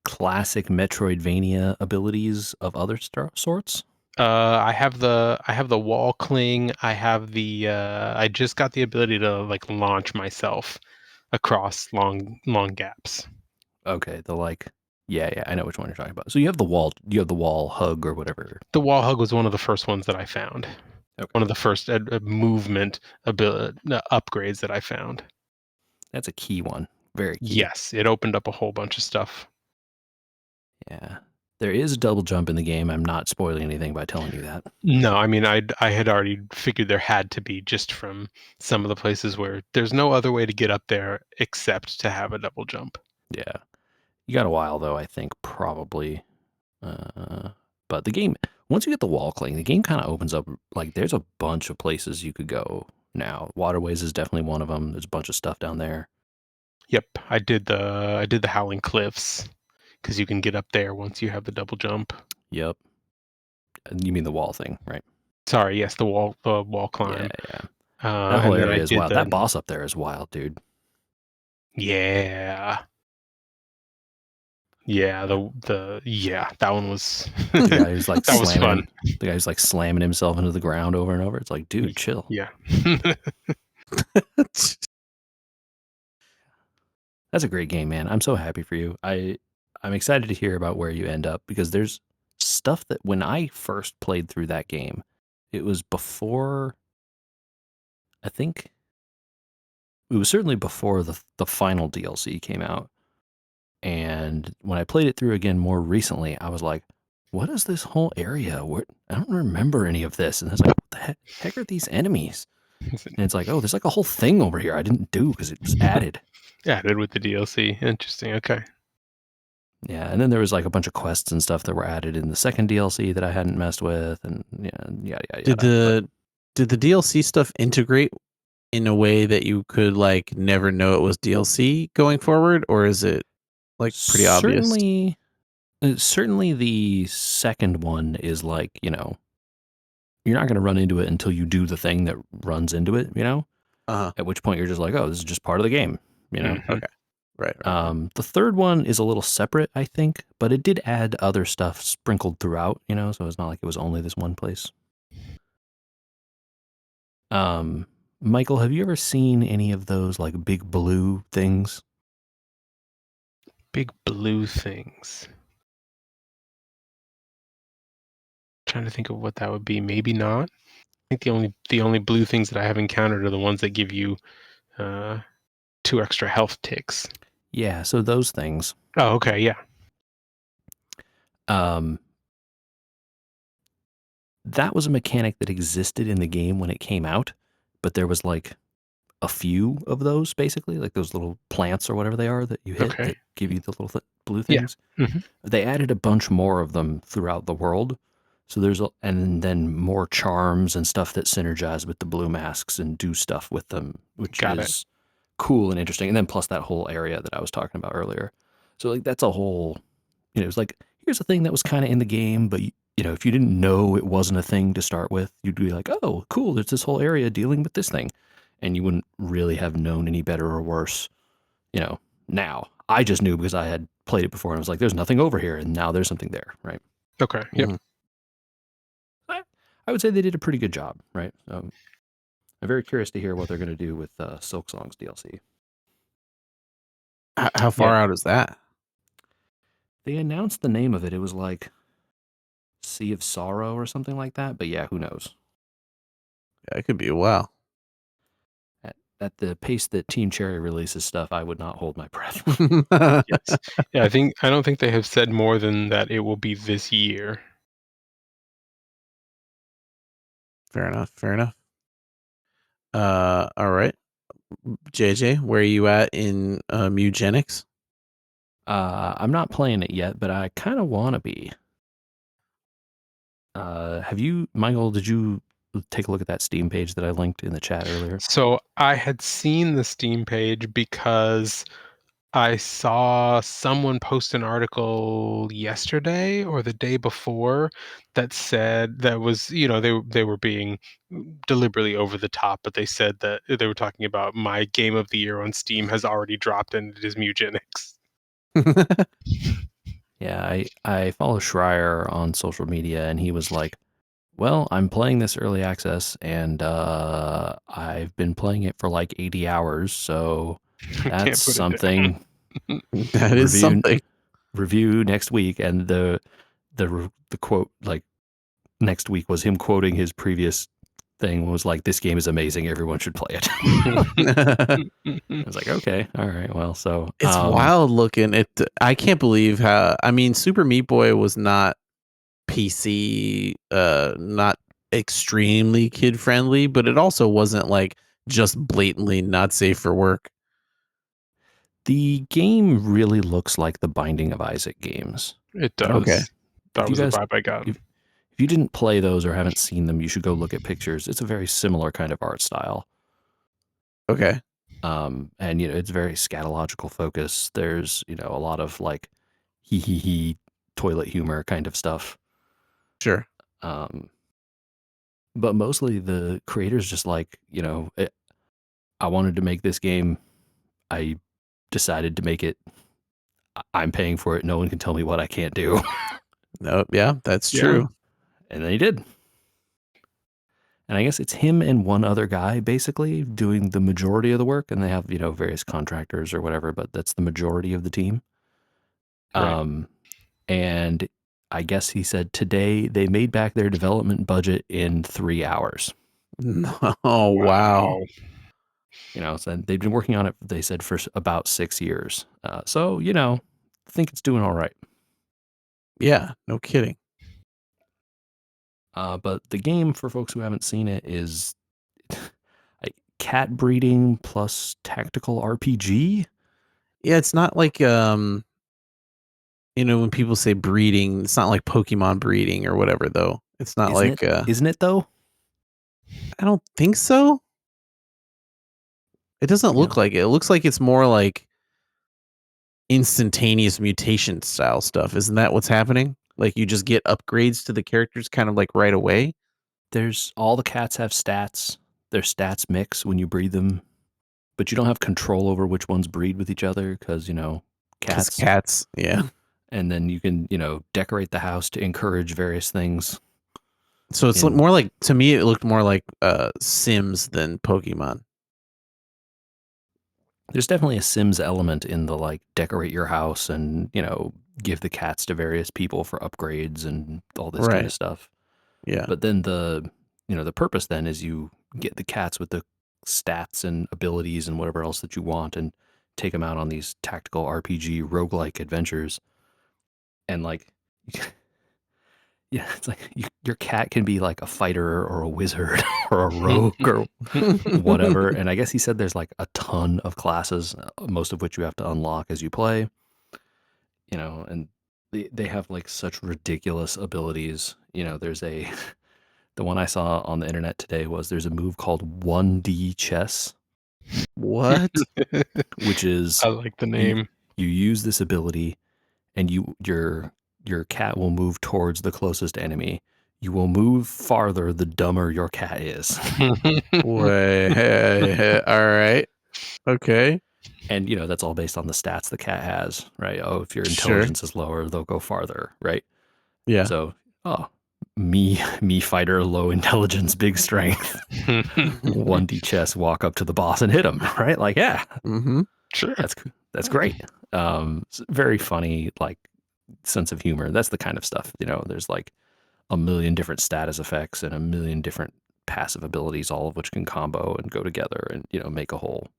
classic Metroidvania abilities of other sorts. I have the Wall Cling. I have the I just got the ability to like launch myself across long gaps. Okay, yeah, I know which one you're talking about. So you have the wall hug or whatever. The Wall Hug was one of the first ones that I found. Okay. One of the first movement upgrades that I found. That's a key one. Very key. Yes, it opened up a whole bunch of stuff. Yeah. There is a double jump in the game. I'm not spoiling anything by telling you that. No, I mean, I had already figured there had to be, just from some of the places where there's no other way to get up there except to have a double jump. Yeah. You got a while, though, I think, probably. But the game, once you get the Wall Cling, the game kind of opens up. Like, there's a bunch of places you could go now. Waterways is definitely one of them. There's a bunch of stuff down there. Yep, I did the Howling Cliffs, because you can get up there once you have the double jump. Yep. You mean the wall thing, right? Sorry, yes, the wall climb. Yeah. That whole area is wild. that That boss up there is wild, dude. Yeah. Yeah, that one was the guy who's like that was fun. The guy who's like slamming himself into the ground over and over. It's like, dude, chill. Yeah. That's a great game, man. I'm so happy for you. I'm excited to hear about where you end up, because there's stuff that when I first played through that game, it was before, I think it was certainly before the final DLC came out. And when I played it through again more recently, I was like, what is this whole area? I don't remember any of this. And I was like, what the heck are these enemies? And it's like, oh, there's like a whole thing over here I didn't do because it was added. Added with the DLC. Interesting. Okay. Yeah, and then there was like a bunch of quests and stuff that were added in the second DLC that I hadn't messed with, and yada. Did the DLC stuff integrate in a way that you could like never know it was DLC going forward, or is it like pretty obvious? Certainly the second one is like, you're not going to run into it until you do the thing that runs into it, at which point you're just like, oh, this is just part of the game, Mhm. Okay. Right. The third one is a little separate, I think, but it did add other stuff sprinkled throughout, so it's not like it was only this one place. Michael, have you ever seen any of those like big blue things? Big blue things. Trying to think of what that would be. Maybe not. I think the only blue things that I have encountered are the ones that give you 2 extra health ticks. Yeah, so those things. Oh, okay, yeah. That was a mechanic that existed in the game when it came out, but there was like a few of those, basically, like those little plants or whatever they are that you hit Okay. that give you the little blue Yeah. things. hmm They added a bunch more of them throughout the world. So and then more charms and stuff that synergize with the blue masks and do stuff with them, which Got it. is cool and interesting. And then plus that whole area that I was talking about earlier. So like that's a whole, it's like, here's a thing that was kind of in the game, but if you didn't know it wasn't a thing to start with, you'd be like, oh, cool, there's this whole area dealing with this thing. And you wouldn't really have known any better or worse, now. I just knew because I had played it before and I was like, there's nothing over here. And now there's something there, right? Okay, yep. Mhm. I would say they did a pretty good job, right? I'm very curious to hear what they're going to do with Silk Song's DLC. How far out is that? They announced the name of it. It was like Sea of Sorrow or something like that. But yeah, who knows? Yeah, it could be a while. At the pace that Team Cherry releases stuff, I would not hold my breath. Yes. Yeah, I don't think they have said more than that it will be this year. Fair enough. All right. JJ, where are you at in Mewgenics? I'm not playing it yet, but I kind of want to be. Have you, Michael, did you take a look at that Steam page that I linked in the chat earlier? So I had seen the Steam page because I saw someone post an article yesterday or the day before that said that was, they were being deliberately over the top, but they said that they were talking about my game of the year on Steam has already dropped and it is Mewgenics. Yeah, I follow Schreier on social media, and he was like, well, I'm playing this early access, and I've been playing it for like 80 hours, so I can't that's put it down. something. That is something. Review next week, and the quote like next week was him quoting his previous thing, was like, this game is amazing, everyone should play it. I was like, okay, all right, well, so It's wild looking. I can't believe how. I mean, Super Meat Boy was not PC, not extremely kid friendly, but it also wasn't like just blatantly not safe for work. The game really looks like the Binding of Isaac games. It does. Okay. That If was you the guys, vibe I got. if you didn't play those or haven't seen them, you should go look at pictures. It's a very similar kind of art style. Okay. And it's very scatological focus. There's a lot of like he toilet humor kind of stuff. Sure. But mostly the creators just like, I wanted to make this game. I decided to make it. I'm paying for it. No one can tell me what I can't do. No, yeah, that's Yeah. true. And then he did. And I guess it's him and one other guy basically doing the majority of the work. And they have, various contractors or whatever, but that's the majority of the team. Right. And I guess he said today they made back their development budget in 3 hours. Oh, wow. So they've been working on it, they said, for about 6 years. So, I think it's doing all right. Yeah, no kidding. But the game, for folks who haven't seen it, is like cat breeding plus tactical RPG. Yeah, it's not like when people say breeding, it's not like Pokemon breeding or whatever though. It's not Isn't like it? Isn't it though? I don't think so. It doesn't look like it. It looks like it's more like instantaneous mutation style stuff. Isn't that what's happening? Like you just get upgrades to the characters kind of like right away? There's all the cats have stats. Their stats mix when you breed them, but you don't have control over which ones breed with each other because, Because cats. cats, yeah. And then you can, decorate the house to encourage various things. So it's more like, to me, it looked more like Sims than Pokemon. There's definitely a Sims element in the like decorate your house and, give the cats to various people for upgrades and all this kind Right. of stuff. Yeah. But then the purpose then is you get the cats with the stats and abilities and whatever else that you want and take them out on these tactical RPG roguelike adventures. And like, yeah, it's like your cat can be like a fighter or a wizard or a rogue or whatever. And I guess he said there's like a ton of classes, most of which you have to unlock as you play, and they have like such ridiculous abilities. There's the one I saw on the internet today was there's a move called 1D chess. What? Which is I like the name. You use this ability and your cat will move towards the closest enemy. You will move farther the dumber your cat is. Wait, all right. Okay. And that's all based on the stats the cat has, right? Oh, if your intelligence is lower, they'll go farther, right? Yeah. So, me fighter, low intelligence, big strength, 1D chess, walk up to the boss and hit him, right? Like, yeah, sure, that's great. It's very funny, like sense of humor. That's the kind of stuff, there's like a million different status effects and a million different passive abilities, all of which can combo and go together and make the whole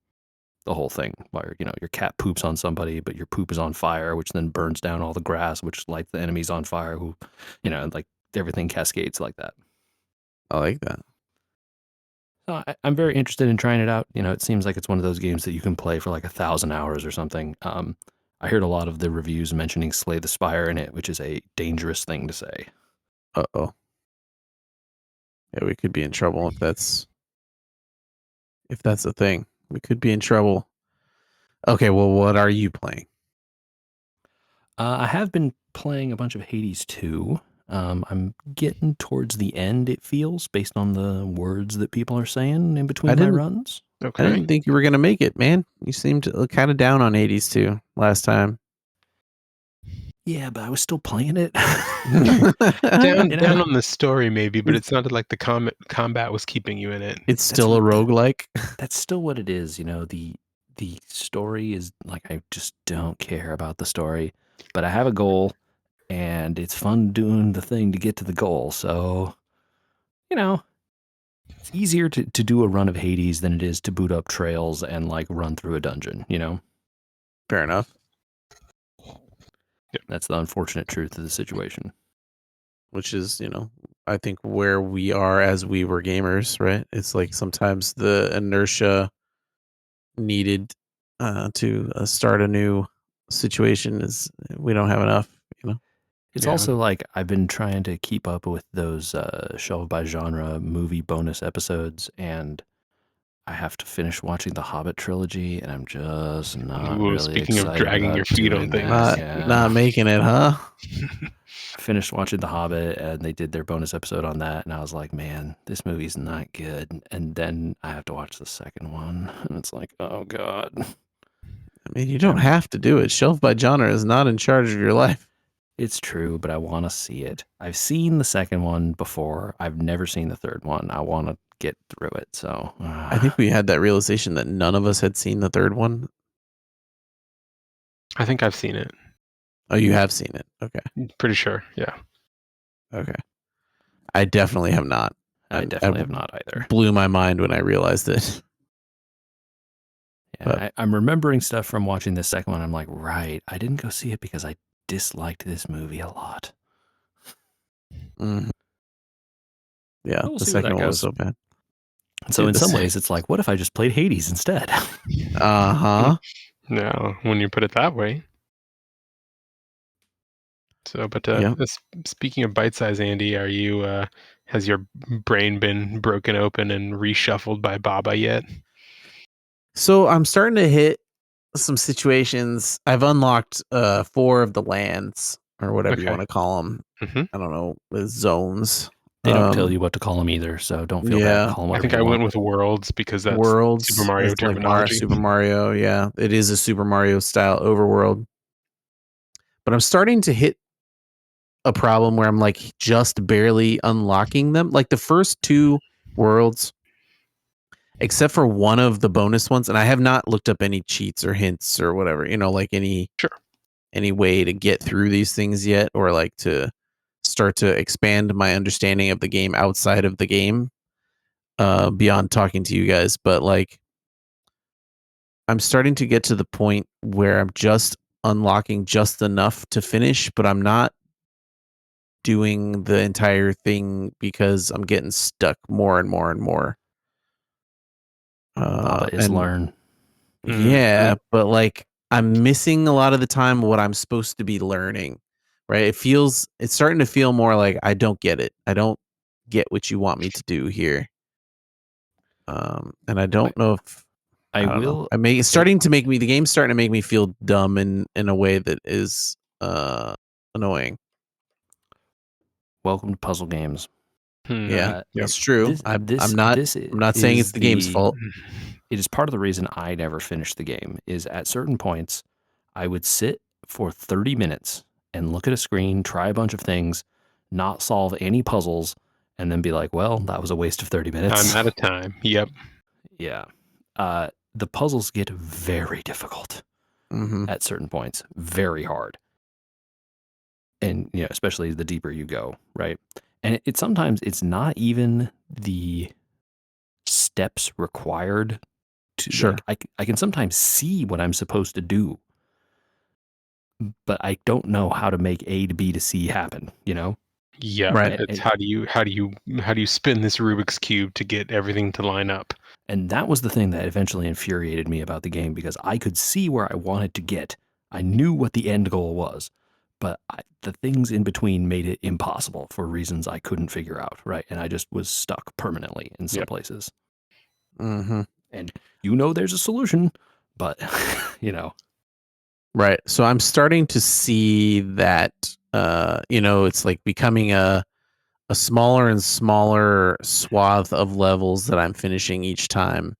thing. Where your cat poops on somebody, but your poop is on fire, which then burns down all the grass, which lights the enemies on fire. Who, like everything cascades like that. I like that. So I'm very interested in trying it out. It seems like it's one of those games that you can play for like 1,000 hours or something. I heard a lot of the reviews mentioning Slay the Spire in it, which is a dangerous thing to say. Uh-oh. Yeah, we could be in trouble if that's a thing. We could be in trouble. Okay, well, what are you playing? I have been playing a bunch of Hades 2. I'm getting towards the end, it feels, based on the words that people are saying in between my runs. Okay. I didn't think you were going to make it, man. You seemed kind of down on Hades 2 last time. Yeah, but I was still playing it. down on the story maybe, but it sounded like the combat was keeping you in it. It's still a roguelike. That's still what it is. The story is like, I just don't care about the story, but I have a goal and it's fun doing the thing to get to the goal. So, it's easier to do a run of Hades than it is to boot up trails and like run through a dungeon, Fair enough. Yep. That's the unfortunate truth of the situation. Which is, I think where we are as we were gamers, right? It's like sometimes the inertia needed to start a new situation is we don't have enough, It's also like I've been trying to keep up with those shelved by genre movie bonus episodes, and I have to finish watching the Hobbit trilogy, and I'm just not really speaking excited of dragging about your feet on things. Not making it, huh? I finished watching The Hobbit, and they did their bonus episode on that, and I was like, man, this movie's not good. And then I have to watch the second one, and it's like, oh, God. I mean, you don't have to do it. Shelved by genre is not in charge of your life. It's true, but I want to see it. I've seen the second one before. I've never seen the third one. I want to get through it. So I think we had that realization that none of us had seen the third one. I think I've seen it. Oh, you have seen it. Okay. Pretty sure. Yeah. Okay. I definitely have not. I definitely have not either. Blew my mind when I realized it. Yeah, I'm remembering stuff from watching the second one. I'm like, right, I didn't go see it because I disliked this movie a lot. Mm-hmm. Yeah, we'll the second one was so bad. So in some ways, it's like, what if I just played Hades instead? Uh-huh. No, when you put it that way. So, but speaking of bite size, Andy, are you? Has your brain been broken open and reshuffled by Baba yet? So I'm starting to hit some situations. I've unlocked 4 of the lands or whatever you Okay. want to call them. Mhm. I don't know, the zones. They don't tell you what to call them either, so don't feel bad. Yeah. Call them I whatever think you I want. went with Worlds because that's Worlds. Super Mario It's like terminology. Super Mario. Yeah, it is a Super Mario style overworld. But I'm starting to hit a problem where I'm like just barely unlocking them. Like the first 2 worlds, except for one of the bonus ones, and I have not looked up any cheats or hints or whatever, like Sure. any way to get through these things yet, or like to start to expand my understanding of the game outside of the game, beyond talking to you guys. But like I'm starting to get to the point where I'm just unlocking just enough to finish, but I'm not doing the entire thing because I'm getting stuck more and more and more. Papa is And learn. yeah, but like I'm missing a lot of the time what I'm supposed to be learning, right? It's starting to feel more like I don't get it. I don't get what you want me to do here. And I don't know if I don't know. It's starting to make me the game's starting to make me feel dumb in a way that is annoying. Welcome to puzzle games. Yeah, that's true. I'm not saying it's the game's fault. It is part of the reason I never finished the game. Is at certain points, I would sit for 30 minutes and look at a screen, try a bunch of things, not solve any puzzles, and then be like, "Well, that was a waste of 30 minutes." Time out of time. Yep. Yeah. The puzzles get very difficult at certain points, very hard, and especially the deeper you go, right? And it sometimes it's not even the steps required to Sure. like I can sometimes see what I'm supposed to do, but I don't know how to make A to B to C happen, Yeah, Right. it's how do you spin this Rubik's cube to get everything to line up? And that was the thing that eventually infuriated me about the game, because I could see where I wanted to get. I knew what the end goal was, but the things in between made it impossible for reasons I couldn't figure out, right? And I just was stuck permanently in some places. Mm-hmm. And there's a solution, but Right. So I'm starting to see that it's like becoming a smaller and smaller swath of levels that I'm finishing each time.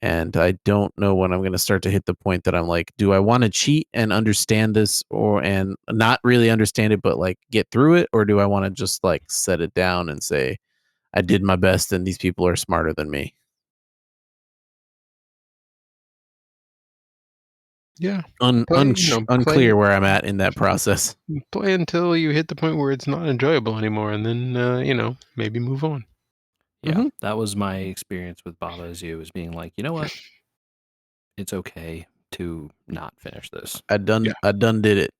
And I don't know when I'm going to start to hit the point that I'm like, do I want to cheat and understand this and not really understand it, but like get through it? Or do I want to just like set it down and say, I did my best and these people are smarter than me? Yeah. Unclear where I'm at in that process. Play until you hit the point where it's not enjoyable anymore, and then maybe move on. Yeah, that was my experience with Baba Is You, is being like, you know what? It's okay to not finish this. I done did it.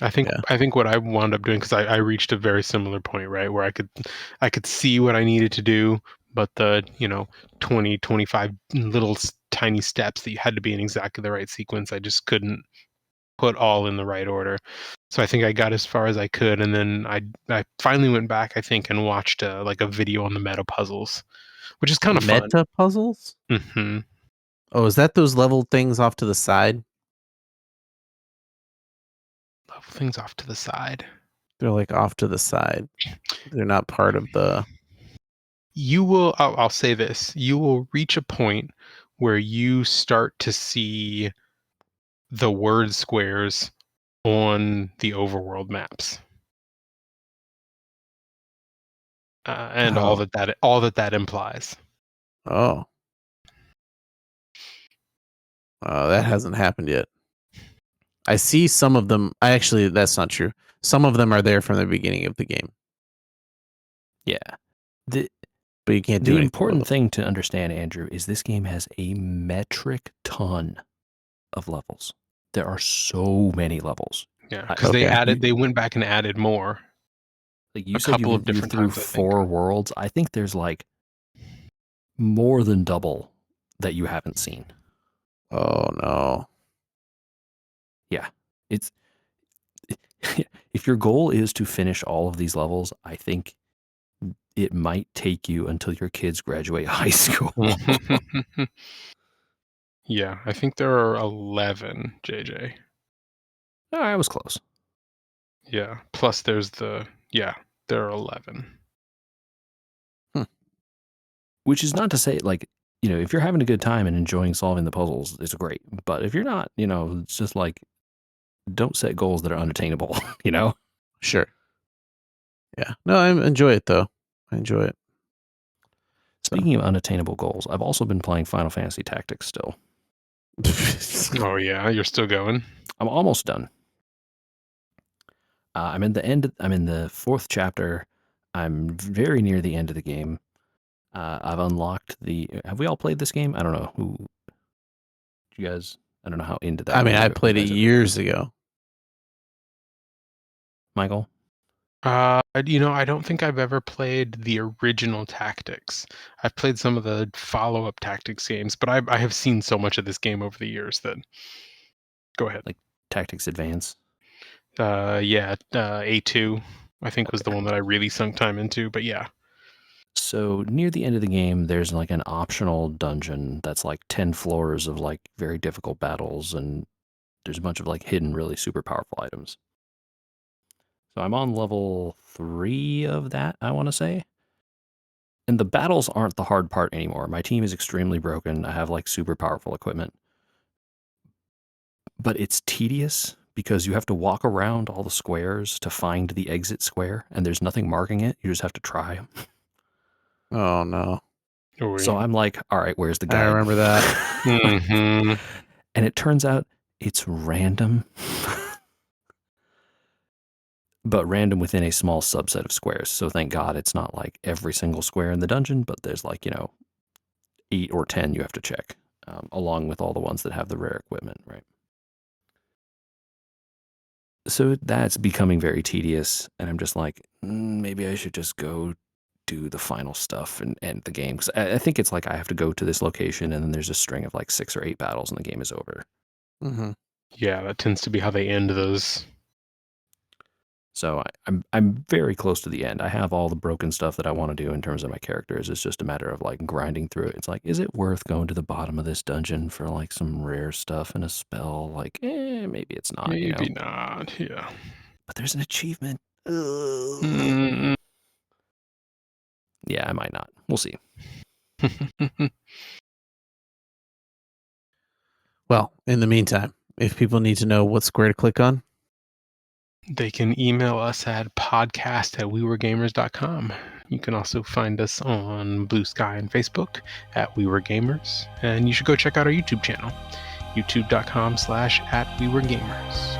I think what I wound up doing, because I reached a very similar point, right, where I could see what I needed to do, but the 20, 25 little tiny steps that you had to be in exactly the right sequence, I just couldn't put all in the right order. So I think I got as far as I could, and then I finally went back, I think, and watched like a video on the meta puzzles, which is kind of fun. Meta puzzles? Mm-hmm. Oh, is that those level things off to the side? Level things off to the side. They're like off to the side. They're not part of the... I'll say this, you will reach a point where you start to see the word squares on the overworld maps, and all that implies. Oh, that hasn't happened yet. I see some of them. That's not true. Some of them are there from the beginning of the game. Yeah. But you can't do the anything important thing to understand, Andrew, is this game has a metric ton of levels. There are so many levels. Yeah, because they went back and added more. Like you said, you through 4 worlds. I think there's like more than double that you haven't seen. Oh no. Yeah. It's if your goal is to finish all of these levels, I think it might take you until your kids graduate high school. Yeah, I think there are 11, JJ. Oh, I was close. Yeah, plus there's there are 11. Which is not to say, like, if you're having a good time and enjoying solving the puzzles, it's great. But if you're not, it's just like, don't set goals that are unattainable, Sure. Yeah. No, I enjoy it, though. I enjoy it. Speaking of unattainable goals, I've also been playing Final Fantasy Tactics still. Oh, yeah, you're still going? I'm almost done. I'm in the 4th chapter. I'm very near the end of the game. I've unlocked have we all played this game? I don't know you guys, I don't know how into that I mean, game I you played it guys are. years ago. Michael? I don't think I've ever played the original Tactics. I've played some of the follow-up Tactics games, but I have seen so much of this game over the years that... Go ahead. Like Tactics Advance? A2, I think, was the one that I really sunk time into, but yeah. So near the end of the game, there's like an optional dungeon that's like 10 floors of like very difficult battles, and there's a bunch of like hidden, really super powerful items. So I'm on level 3 of that, I want to say. And the battles aren't the hard part anymore. My team is extremely broken. I have like super powerful equipment. But it's tedious because you have to walk around all the squares to find the exit square, and there's nothing marking it. You just have to try. Oh, no. So I'm like, all right, where's the guide? I remember that. Mm-hmm. And it turns out it's random. But random within a small subset of squares. So thank God it's not like every single square in the dungeon, but there's like, 8 or 10 you have to check, along with all the ones that have the rare equipment, right? So that's becoming very tedious, and I'm just like, maybe I should just go do the final stuff and end the game. Because I think it's like I have to go to this location, and then there's a string of like 6 or 8 battles, and the game is over. Mm-hmm. Yeah, that tends to be how they end those. So I'm very close to the end. I have all the broken stuff that I want to do in terms of my characters. It's just a matter of like grinding through it. It's like, is it worth going to the bottom of this dungeon for like some rare stuff and a spell? Like, maybe it's not. Maybe not. Yeah. But there's an achievement. Mm-hmm. Yeah, I might not. We'll see. Well, in the meantime, if people need to know what square to click on, They can email us at podcast@weweregamers.com. You can also find us on Blue Sky and Facebook at We Were Gamers. And you should go check out our YouTube channel, youtube.com/@weweregamers.